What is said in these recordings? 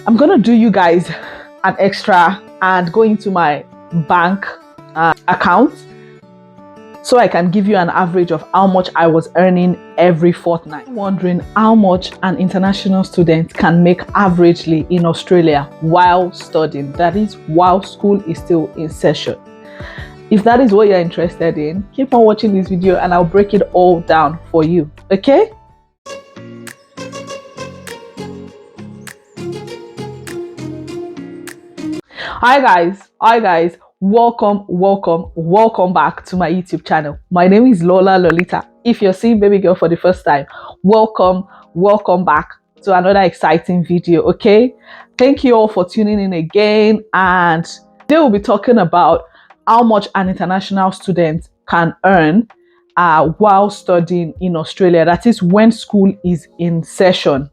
I'm gonna do you guys an extra and go into my bank account so I can give you an average of how much I was earning every fortnight. I'm wondering how much an international student can make averagely in Australia while studying, that is, while school is still in session. If that is what you're interested in, keep on watching this video and I'll break it all down for you, okay? Hi guys, welcome back to my YouTube channel. My name is Lola Lolita. If you're seeing baby girl for the first time, welcome back to another exciting video, okay? Thank you all for tuning in again, and today we'll be talking about how much an international student can earn while studying in Australia, that is when school is in session.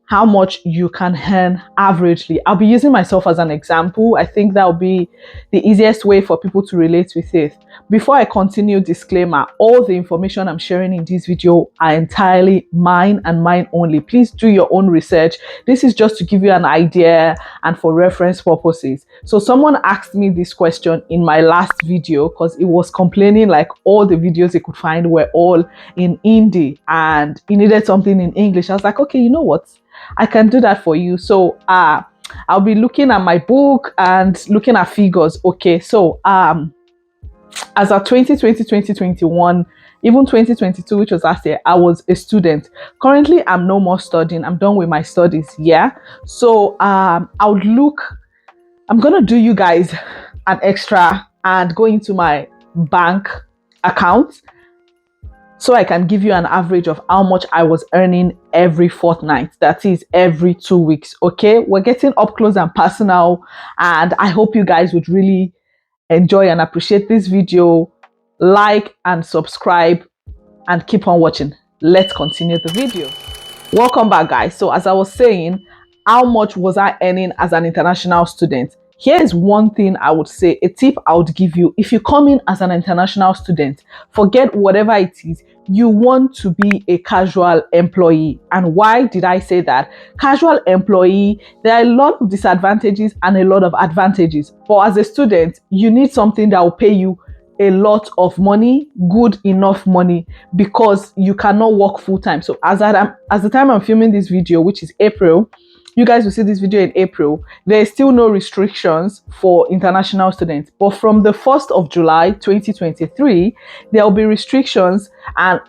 How much you can earn averagely. I'll be using myself as an example. I think that will be the easiest way for people to relate with it. Before I continue, disclaimer, all the information I'm sharing in this video are entirely mine and mine only. Please do your own research. This is just to give you an idea and for reference purposes. So someone asked me this question in my last video because it was complaining like all the videos he could find were all in Hindi and he needed something in English. I was like, okay, you know what? I can do that for you. So I'll be looking at my book and looking at figures. Okay, so as of 2020, 2021, even 2022, which was last year, I was a student. Currently, I'm no more studying. I'm done with my studies. Yeah. So I'm gonna do you guys an extra and go into my bank account so I can give you an average of how much I was earning every fortnight, that is every 2 weeks. Okay, we're getting up close and personal, and I hope you guys would really enjoy and appreciate this video. Like and subscribe and keep on watching. Let's continue the video. Welcome back, guys. So as I was saying, how much was I earning as an international student? Here is one thing I would say, a tip I would give you. If you come in as an international student, forget whatever it is, you want to be a casual employee. And why did I say that? Casual employee, there are a lot of disadvantages and a lot of advantages. But as a student, you need something that will pay you a lot of money, good enough money, because you cannot work full time. So as the time I'm filming this video, which is April, you guys will see this video in April, there is still no restrictions for international students. But from the 1st of July 2023, there will be restrictions, and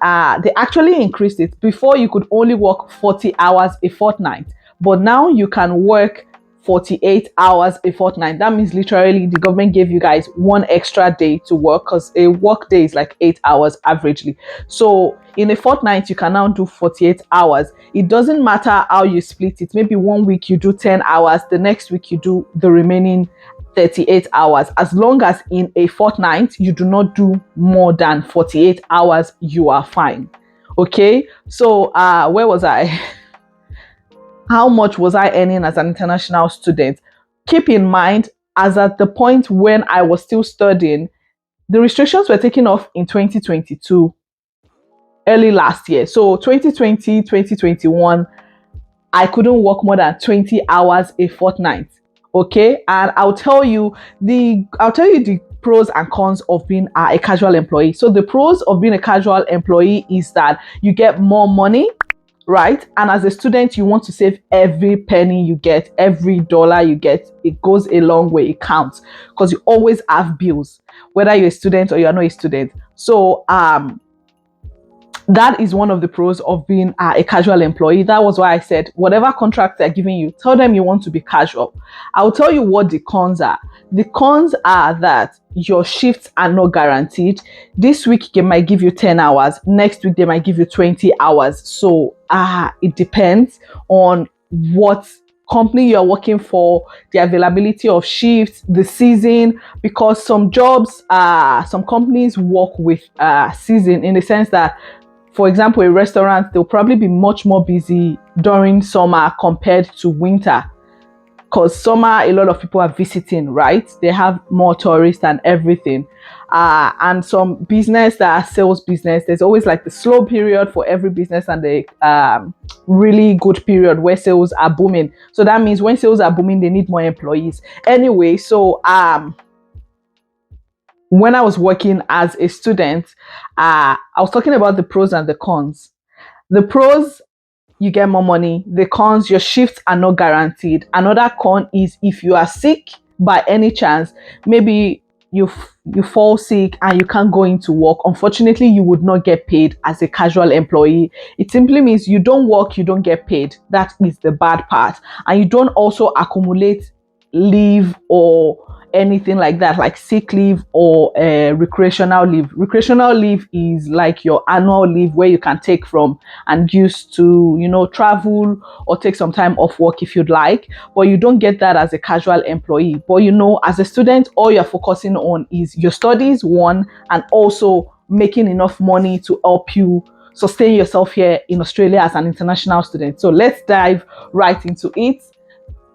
they actually increased it. Before, you could only work 40 hours a fortnight, but now you can work 48 hours a fortnight. That means literally the government gave you guys one extra day to work, because a work day is like 8 hours averagely. So in a fortnight, you can now do 48 hours. It doesn't matter how you split it. Maybe one week you do 10 hours, the next week you do the remaining 38 hours. As long as in a fortnight you do not do more than 48 hours, you are fine. Okay, so where was I? How much was I earning as an international student? Keep in mind, as at the point when I was still studying, the restrictions were taken off in 2022, early last year. So 2020, 2021, I couldn't work more than 20 hours a fortnight. Okay, and I'll tell you the pros and cons of being a casual employee. So the pros of being a casual employee is that you get more money, right? And as a student, you want to save every penny you get, every dollar you get. It goes a long way. It counts, because you always have bills, whether you're a student or you're not a student. So that is one of the pros of being a casual employee. That was why I said whatever contract they're giving you, tell them you want to be casual. I'll tell you what the cons are. The cons are that your shifts are not guaranteed. This week they might give you 10 hours, next week they might give you 20 hours. So it depends on what company you're working for, the availability of shifts, the season, because some jobs, some companies work with season, in the sense that, for example, a restaurant, they'll probably be much more busy during summer compared to winter. because summer a lot of people are visiting, right? They have more tourists and everything. And some business that are sales business, there's always like the slow period for every business and the really good period where sales are booming. So that means when sales are booming, they need more employees. Anyway, so when I was working as a student, I was talking about the pros and the cons. The pros, you get more money. The cons, your shifts are not guaranteed. Another con is if you are sick by any chance, maybe you fall sick and you can't go into work. Unfortunately, you would not get paid as a casual employee. It simply means you don't work, you don't get paid. That is the bad part. And you don't also accumulate leave or anything like that, like sick leave or recreational leave. Recreational leave is like your annual leave where you can take from and use to, travel or take some time off work if you'd like, but you don't get that as a casual employee. But as a student, all you're focusing on is your studies, one, and also making enough money to help you sustain yourself here in Australia as an international student. So let's dive right into it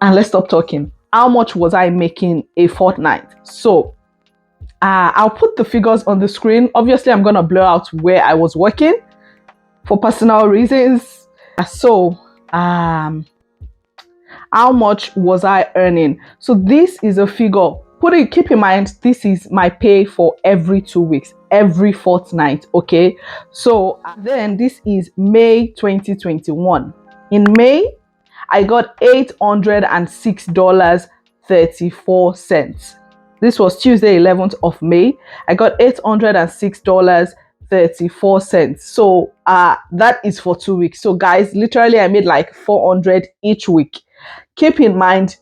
and let's stop talking. How much was I making a fortnight? So I'll put the figures on the screen. Obviously, I'm going to blur out where I was working for personal reasons. So how much was I earning? So this is a figure. Keep in mind, this is my pay for every 2 weeks, every fortnight. Okay. So then this is May 2021. In May, I got $806.34. This was Tuesday, 11th of May. I got $806.34. So that is for 2 weeks. So guys, literally I made like 400 each week. Keep in mind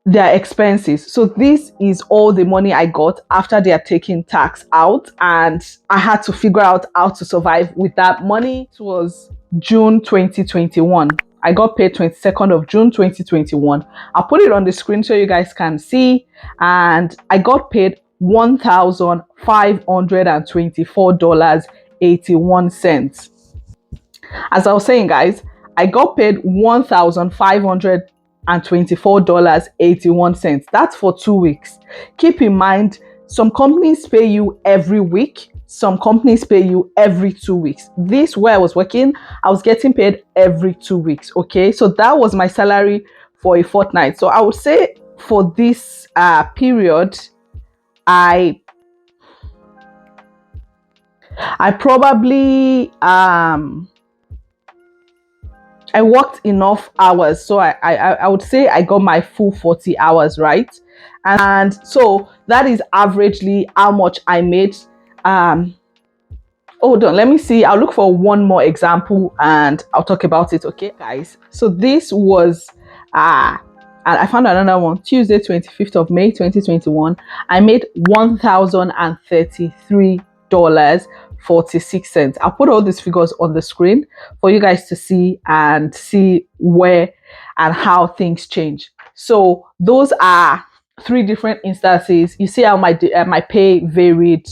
their expenses. So this is all the money I got after they are taking tax out, and I had to figure out how to survive with that money. It was June 2021. I got paid 22nd of June 2021. I'll put it on the screen so you guys can see. And I got paid $1,524.81. As I was saying, guys, I got paid $1,524.81. That's for 2 weeks. Keep in mind, some companies pay you every week. Some companies pay you every 2 weeks. This, where I was working, I was getting paid every 2 weeks. Okay, so that was my salary for a fortnight. So I would say for this period, I probably I worked enough hours. So I would say I got my full 40 hours, right? And so that is averagely how much I made. Hold on, let me see. I'll look for one more example and I'll talk about it. Okay, guys. So this was and I found another one. Tuesday, 25th of May 2021. I made $1,033.46. I'll put all these figures on the screen for you guys to see and see where and how things change. So those are 3 different instances. You see how my pay varied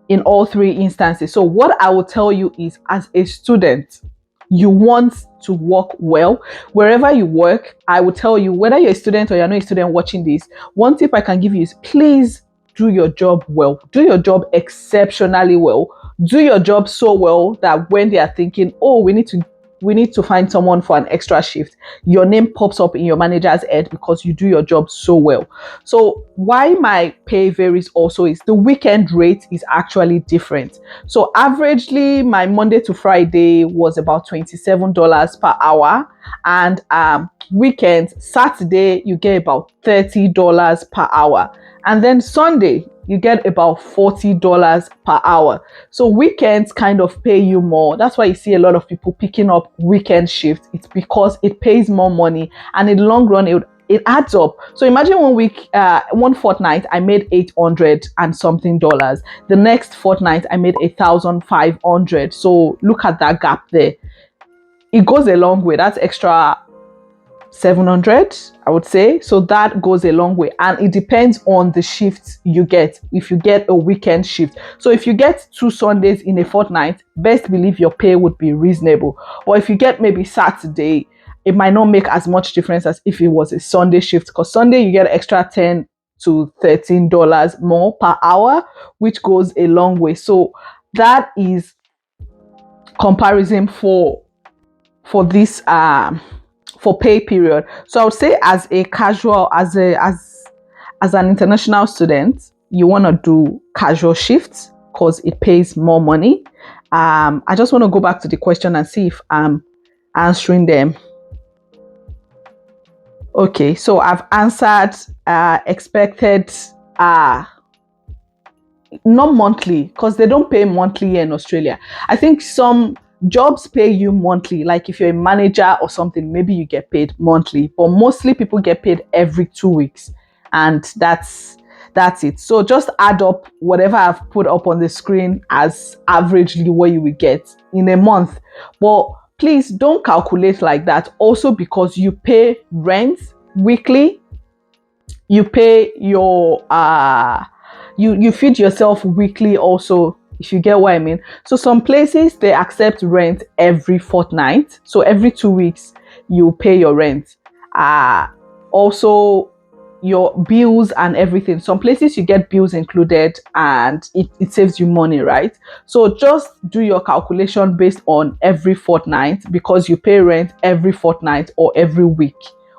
in all 3 instances. So what I will tell you is, as a student, you want to work well. Wherever you work, I will tell you, whether you're a student or you're not a student watching this, one tip I can give you is, please do your job well. Do your job exceptionally well. Do your job so well that when they are thinking, oh, we need to find someone for an extra shift, your name pops up in your manager's head because you do your job so well. So why my pay varies also is the weekend rate is actually different. So averagely, my Monday to Friday was about $27 per hour, and weekends, Saturday, you get about $30 per hour, and then Sunday you get about $40 per hour. So weekends kind of pay you more. That's why you see a lot of people picking up weekend shifts. It's because it pays more money, and in the long run it adds up. So imagine one fortnight I made $800 and something dollars. The next fortnight I made $1,500. So look at that gap there. It goes a long way. That's extra 700, I would say. So that goes a long way, and it depends on the shifts you get. If you get a weekend shift, so if you get 2 Sundays in a fortnight, best believe your pay would be reasonable. Or if you get maybe Saturday it might not make as much difference as if it was a Sunday shift, because Sunday you get extra $10 to $13 more per hour, which goes a long way. So that is comparison for this for pay period. So I would say, as a casual, as an international student, you want to do casual shifts because it pays more money. I just want to go back to the question and see if I'm answering them. Okay, so I've answered expected not monthly, because they don't pay monthly here in Australia. I think some jobs pay you monthly, like if you're a manager or something, maybe you get paid monthly, but mostly people get paid every 2 weeks, and that's it. So just add up whatever I've put up on the screen as averagely what you will get in a month. But please don't calculate like that, also because you pay rent weekly, you pay your you feed yourself weekly also, if you get what I mean. So some places they accept rent every fortnight, so every 2 weeks you pay your rent, also your bills and everything. Some places you get bills included, and it saves you money, right? So just do your calculation based on every fortnight, because you pay rent every fortnight or every week.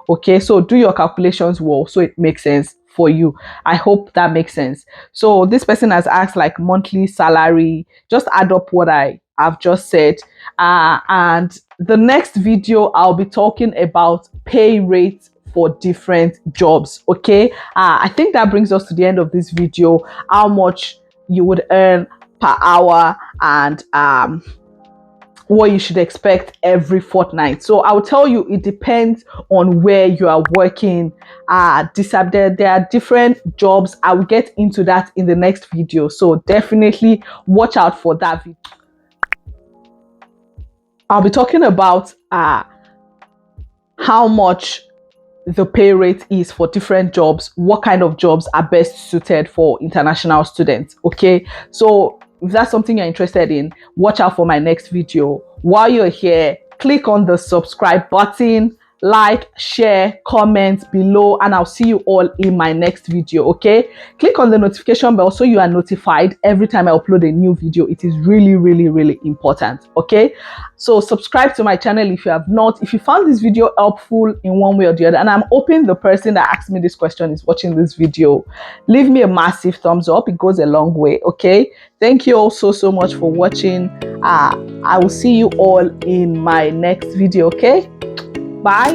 Okay, so do your calculations well so it makes sense for you. I hope that makes sense. So this person has asked like monthly salary. Just add up what I've just said. And the next video I'll be talking about pay rates for different jobs. Okay, I think that brings us to the end of this video. How much you would earn per hour, and what you should expect every fortnight. So I'll tell you, it depends on where you are working. There are different jobs. I will get into that in the next video, so definitely watch out for that video. I'll be talking about how much the pay rate is for different jobs, what kind of jobs are best suited for international students. Okay, so if that's something you're interested in, watch out for my next video. While you're here, click on the subscribe button, like, share, comment below, and I'll see you all in my next video. Okay, click on the notification bell so you are notified every time I upload a new video. It is really, really, really important. Okay, so subscribe to my channel if you have not. If you found this video helpful in one way or the other, and I'm hoping the person that asked me this question is watching this video, leave me a massive thumbs up. It goes a long way. Okay, thank you all so much for watching. I will see you all in my next video. Okay, bye.